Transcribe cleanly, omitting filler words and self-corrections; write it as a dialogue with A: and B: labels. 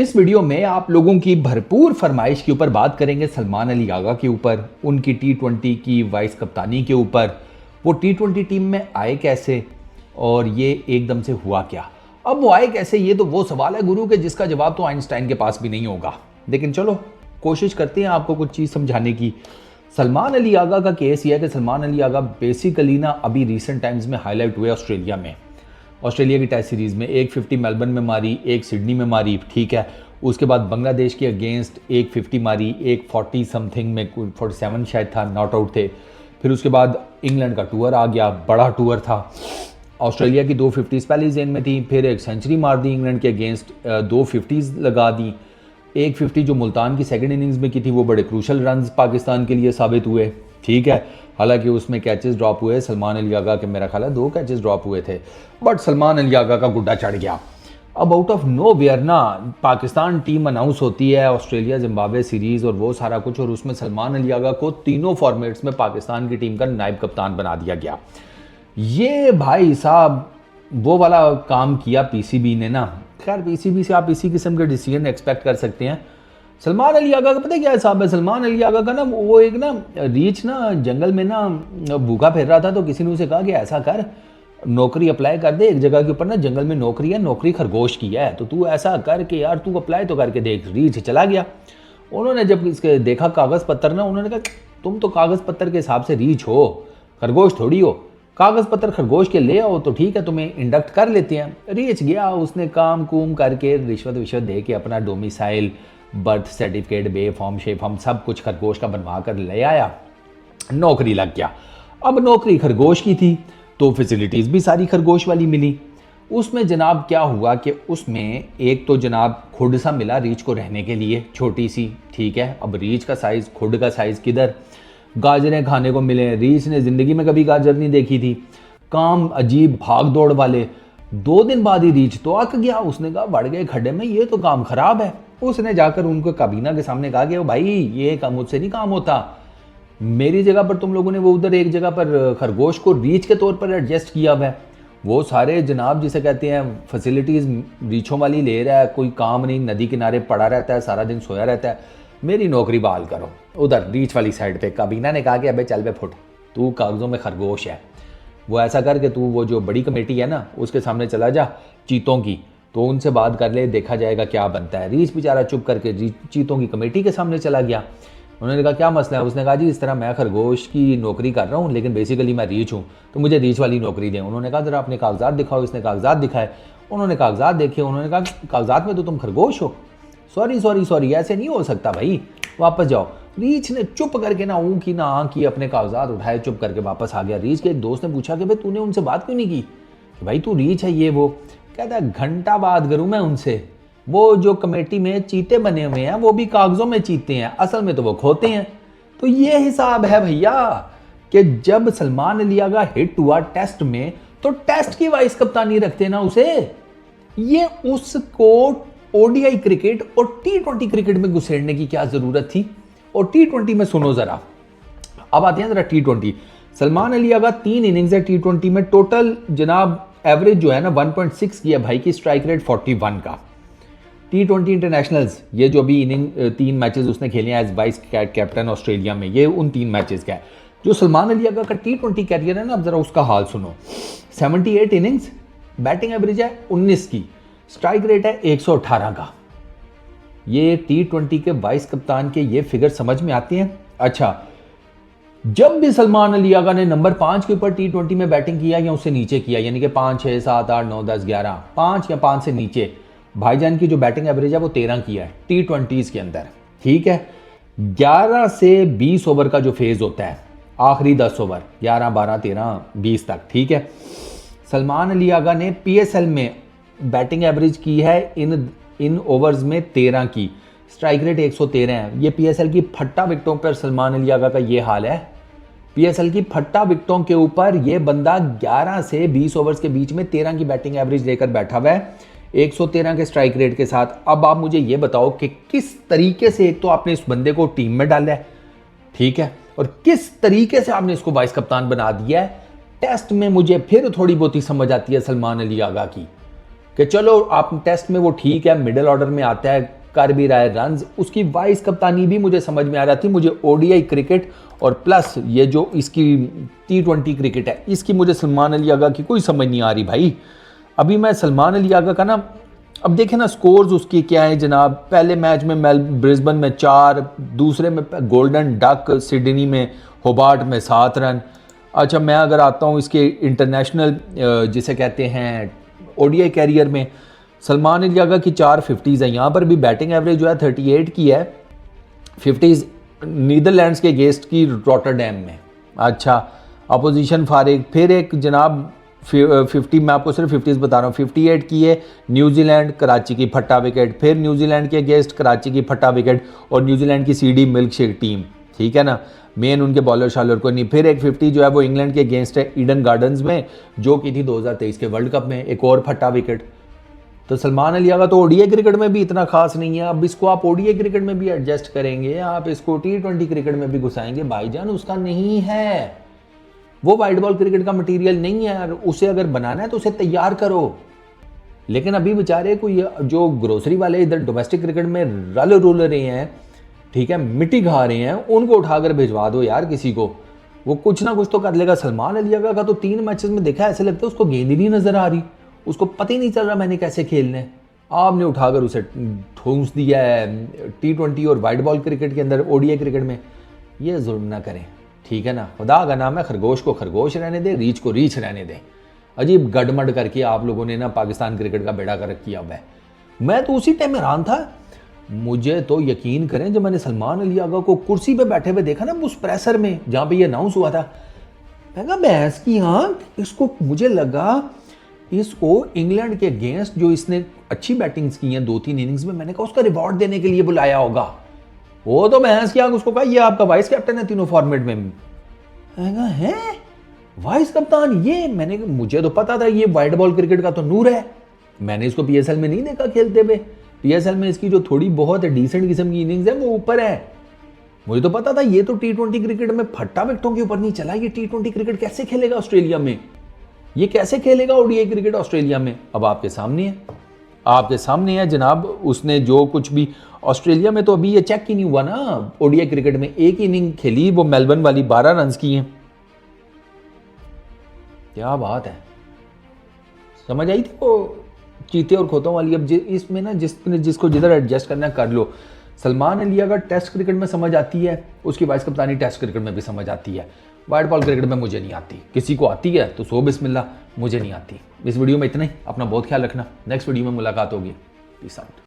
A: इस वीडियो में आप लोगों की भरपूर फरमाइश के ऊपर बात करेंगे सलमान अली आगा के ऊपर, उनकी टी20 की वाइस कप्तानी के ऊपर, वो टी20 टीम में आए कैसे और ये एकदम से हुआ क्या। अब वो आए कैसे, ये तो वो सवाल है गुरु के जिसका जवाब तो आइंस्टाइन के पास भी नहीं होगा, लेकिन चलो कोशिश करते हैं आपको कुछ चीज़ समझाने की। सलमान अली आगा का केस ये है कि सलमान अली आगा बेसिकली ना अभी रिसेंट टाइम्स में हाईलाइट हुए ऑस्ट्रेलिया में, ऑस्ट्रेलिया की टेस्ट सीरीज़ में। एक 50 मेलबर्न में मारी, एक सिडनी में मारी, ठीक है। उसके बाद बांग्लादेश के अगेंस्ट एक 50 मारी, एक 40 समथिंग में 47 शायद था, नॉट आउट थे। फिर उसके बाद इंग्लैंड का टूर आ गया, बड़ा टूर था। ऑस्ट्रेलिया की 2 50s पहली जेन में थी, फिर एक सेंचुरी मार दी इंग्लैंड के अगेंस्ट, 2 50s लगा दी। एक 50 जो मुल्तान की सेकंड इनिंग्स में की थी वो बड़े क्रूशल रन्स पाकिस्तान के लिए साबित हुए, ठीक है। हालांकि उसमें कैचेस ड्रॉप हुए सलमान अली आगा के, मेरा ख्याल है 2 कैचेस ड्रॉप हुए थे, बट सलमान अली आगा का गुड्डा चढ़ गया। अब आउट ऑफ नो वेयर ना पाकिस्तान टीम अनाउंस होती है, ऑस्ट्रेलिया जिम्बाब्वे सीरीज़ और वो सारा कुछ, और उसमें सलमान अली आगा को तीनों फॉर्मेट्स में पाकिस्तान की टीम का नायब कप्तान बना दिया गया। ये भाई साहब वो वाला काम किया पीसीबी ने ना। खैर पीसीबी से आप इसी किस्म के डिसीजन एक्सपेक्ट कर सकते हैं। सलमान अली आगा का पता क्या हिसाब है, सलमान अली आगा का ना वो एक ना रीच ना जंगल में ना भूखा फिर रहा था, तो किसी ने उसे कहा कि ऐसा कर नौकरी अप्लाई कर दे, एक जगह के ऊपर ना जंगल में नौकरी है, नौकरी खरगोश की है, तो तू ऐसा कर कि यार तू अप्लाई तो करके देख। रीच चला गया। उन्होंने जब इसके देखा कागज़ पत्तर ना, उन्होंने कहा तुम तो कागज़ पत्तर के हिसाब से रीच हो, खरगोश थोड़ी हो। कागज़ पत्तर खरगोश के ले आओ तो ठीक है, तुम्हें इंडक्ट कर लेते हैं। रीच गया, उसने काम कूम करके रिश्वत दे के अपना डोमिसाइल, बर्थ सर्टिफिकेट, बे फॉर्म शेप हम सब कुछ खरगोश का बनवा कर ले आया, नौकरी लग गया। अब नौकरी खरगोश की थी तो फैसिलिटीज़ भी सारी खरगोश वाली मिली। उसमें जनाब क्या हुआ कि उसमें एक तो जनाब खुड सा मिला रीच को रहने के लिए, छोटी सी, ठीक है। अब रीच का साइज़, खुड का साइज़ किधर। गाजरें खाने को मिले, रीच ने ज़िंदगी में कभी गाजर नहीं देखी थी। काम अजीब भाग दौड़ वाले। 2 दिन बाद ही रीच तो अक गया, उसने कहा बढ़ गए खड्डे में, ये तो काम ख़राब है। उसने जाकर उनको काबीना के सामने कहा कि भाई ये काम मुझसे नहीं काम होता, मेरी जगह पर तुम लोगों ने वो उधर एक जगह पर खरगोश को रीच के तौर पर एडजस्ट किया हुआ है, वो सारे जनाब जिसे कहते हैं फैसिलिटीज़ रीछों वाली ले रहा है, कोई काम नहीं, नदी किनारे पड़ा रहता है, सारा दिन सोया रहता है, मेरी नौकरी बहाल करो। उधर रीच वाली साइड पे काबीना ने कहा कि अबे चल बे फुट, तू कागज़ों में खरगोश है, वो ऐसा कर कि तू वो जो बड़ी कमेटी है ना उसके सामने चला जा चीतों की, तो उनसे बात कर ले, देखा जाएगा क्या बनता है। रीच बेचारा चुप करके चीतों की कमेटी के सामने चला गया। उन्होंने कहा क्या मसला है, उसने कहा जी इस तरह मैं खरगोश की नौकरी कर रहा हूँ लेकिन बेसिकली मैं रीच हूँ, तो मुझे रीच वाली नौकरी दें। उन्होंने कहा ज़रा अपने कागजात दिखाओ। इसने कागजात दिखाए, उन्होंने कागजात देखे, उन्होंने कहा कागजात में तो तुम खरगोश हो, सॉरी ऐसे नहीं हो सकता भाई, वापस जाओ। रीच ने चुप करके ना ऊँ की ना आँ की, अपने कागजात उठाए, चुप करके वापस आ गया। रीच के एक दोस्त ने पूछा कि भाई तूने उनसे बात क्यों नहीं की कि भाई तू रीच है ये वो। कहता है घंटा बात करूँ मैं उनसे, वो जो कमेटी में चीते बने हुए हैं वो भी कागजों में चीते हैं, असल में तो वो खोते हैं। तो ये हिसाब है भैया कि जब सलमान अली आगा हिट हुआ टेस्ट में, तो टेस्ट की वाइस कप्तानी रखते ना उसे, ये उसको ओडीआई क्रिकेट और टी20 क्रिकेट में घुसेड़ने की क्या जरूरत थी। और टी20 में सुनो जरा, अब आते हैं जरा टी20। सलमान अली आगा 3 इनिंग्स है टी20 में, टोटल जनाब एवरेज जो है ना 1.6 किया भाई की, स्ट्राइक रेट 41 का। टी20 इंटरनेशनल्स, ये जो अभी इनिंग 3 मैचेस उसने खेले हैं एज वाइस कैप्टन ऑस्ट्रेलिया में, ये उन 3 मैचेस का है। जो सलमान अली आगा का टी20 कैरियर है ना, अब जरा उसका हाल सुनो। 78 इनिंग्स, बैटिंग एवरेज है 19 की, स्ट्राइक रेट है 118 का। ये टी20 के वाइस कप्तान के ये फिगर समझ में आते हैं। अच्छा, जब भी सलमान अली आगा ने नंबर 5 के ऊपर टी20 में बैटिंग किया या उससे नीचे किया, यानी कि 5, 6, 7, 8, 9, 10, 11, 5 या 5 से नीचे, भाईजान की जो बैटिंग एवरेज है वो 13 की है टी20 के अंदर, ठीक है। 11 से 20 ओवर का जो फेज होता है, आखिरी 10 ओवर, 11, 12, 13, 20 तक, ठीक है। सलमान अली आगा ने पीएसएल में बैटिंग एवरेज की है इन ओवर्स में 13 की, स्ट्राइक रेट 113 है। ये पीएसएल की फट्टा विकेटों पर सलमान अली आगा का ये हाल है। पीएसएल की फट्टा विकेटों के ऊपर ये बंदा 11 से 20 ओवर्स के बीच में 13 की बैटिंग एवरेज लेकर बैठा हुआ है, 113 के स्ट्राइक रेट के साथ। अब आप मुझे ये बताओ कि किस तरीके से एक तो आपने इस बंदे को टीम में डाला है, ठीक है, और किस तरीके से आपने इसको वाइस कप्तान बना दिया है। टेस्ट में मुझे फिर थोड़ी बहुत ही समझ आती है सलमान अली आगा की कि चलो आप टेस्ट में वो ठीक है, मिडिल ऑर्डर में आता है, कर भी रहा है रन्स, उसकी वाइस कप्तानी भी मुझे समझ में आ रही थी। मुझे ओडीआई क्रिकेट और प्लस ये जो इसकी T20 क्रिकेट है, इसकी मुझे सलमान अली आगा की कोई समझ नहीं आ रही भाई। अभी मैं सलमान अली आगा का ना, अब देखें ना स्कोर्स उसके क्या है जनाब। पहले मैच में ब्रिस्बेन में 4, दूसरे में गोल्डन डक सिडनी में, होबार्ट में 7 रन। अच्छा मैं अगर आता हूँ इसके इंटरनेशनल जिसे कहते हैं ओडीआई कैरियर में, सलमान अली आगा की 4 50s है। यहाँ पर भी बैटिंग एवरेज जो है 38 की है। 50s नीदरलैंड्स के गेस्ट की रॉटरडैम में। अच्छा अपोजिशन फारिग, फिर एक जनाब 50, मैं आपको सिर्फ 50s बता रहा हूँ, 58 की है न्यूजीलैंड, कराची की फट्टा विकेट, फिर न्यूजीलैंड के अगेंस्ट कराची की फट्टा विकेट और न्यूजीलैंड की सीडी मिल्क शेक टीम, ठीक है ना, मेन उनके बॉलर शालर को नहीं। फिर एक 50 जो है वो इंग्लैंड के अगेंस्ट है ईडन गार्डन्स में, जो की थी 2023 के वर्ल्ड कप में, एक और फट्टा विकेट। तो सलमान अली आगा तो ओडीआई क्रिकेट में भी इतना खास नहीं है। अब इसको आप ओडीआई क्रिकेट में भी एडजस्ट करेंगे, आप इसको T20 क्रिकेट में भी घुसाएंगे, भाईजान उसका नहीं है, वो वाइट बॉल क्रिकेट का मटेरियल नहीं है यार। उसे अगर बनाना है तो उसे तैयार करो। लेकिन अभी बेचारे कोई जो ग्रोसरी वाले इधर डोमेस्टिक क्रिकेट में रल रुल रहे हैं, ठीक है, मिट्टी खा रहे हैं, उनको उठाकर भिजवा दो यार किसी को, वो कुछ ना कुछ तो कर लेगा। सलमान अली आगा का तो 3 मैचेस में देखा ऐसे लगता है उसको गेंद ही नहीं नजर आ रही, उसको पता ही नहीं चल रहा मैंने कैसे खेलना है। आपने उठाकर उसे ठूंस दिया है T20 और वाइट बॉल क्रिकेट के अंदर, ओडीआई क्रिकेट में। ये जुल्म ना करें, ठीक है ना। खुदा का नाम है, खरगोश को खरगोश रहने दें, रीछ को रीछ रहने दें। अजीब गड़मड़ करके आप लोगों ने ना पाकिस्तान क्रिकेट का बेड़ा गर्क किया हुआ है। मैं तो उसी टाइम हैरान था, मुझे तो यकीन करें जब मैंने सलमान अली आगा को कुर्सी पे बैठे हुए देखा ना उस प्रेसर में जहाँ पे ये अनाउंस हुआ था, मैं कहा भैंस की हाँ, इसको मुझे लगा इसको इंग्लैंड के अगेंस्ट जो इसने अच्छी बैटिंग्स की हैं 2-3 इनिंग्स में, मैंने कहा उसका रिवॉर्ड देने के लिए बुलाया होगा। वो तो भैंस की आग, उसको कहा ये आपका वाइस कैप्टन है तीनों फॉर्मेट में। मैंने कहा है वाइस कप्तान ये, मैंने मुझे तो पता था ये वाइट बॉल क्रिकेट का तो नूर है, मैंने इसको पीएसएल में नहीं देखा खेलते हुए। पीएसएल में इसकी जो थोड़ी बहुत डिसेंट किस्म की इनिंग्स है वो ऊपर है। मुझे तो पता था ये तो T20 क्रिकेट में फट्टा विकेटों के ऊपर नहीं चला, ये T20 क्रिकेट कैसे खेलेगा ऑस्ट्रेलिया में, ये कैसे खेलेगा ओडीआई क्रिकेट ऑस्ट्रेलिया में। अब आपके सामने है, आपके सामने है जनाब। उसने जो कुछ भी ऑस्ट्रेलिया में, तो अभी ये चेक ही नहीं हुआ ना ओडीआई क्रिकेट में, एक इनिंग खेली वो मेलबर्न वाली 12 रन की है। क्या बात है, समझ आई थी वो चीते और खोतों वाली। अब इसमें ना जिसको जिधर एडजस्ट करना है कर लो। सलमान अली अगर टेस्ट क्रिकेट में समझ आती है, उसकी वाइस कप्तानी टेस्ट क्रिकेट में भी समझ आती है, वाइट बॉल क्रिकेट में मुझे नहीं आती। किसी को आती है तो सो बिस्मिल्लाह, मुझे नहीं आती। इस वीडियो में इतना ही, अपना बहुत ख्याल रखना, नेक्स्ट वीडियो में मुलाकात होगी। Peace out.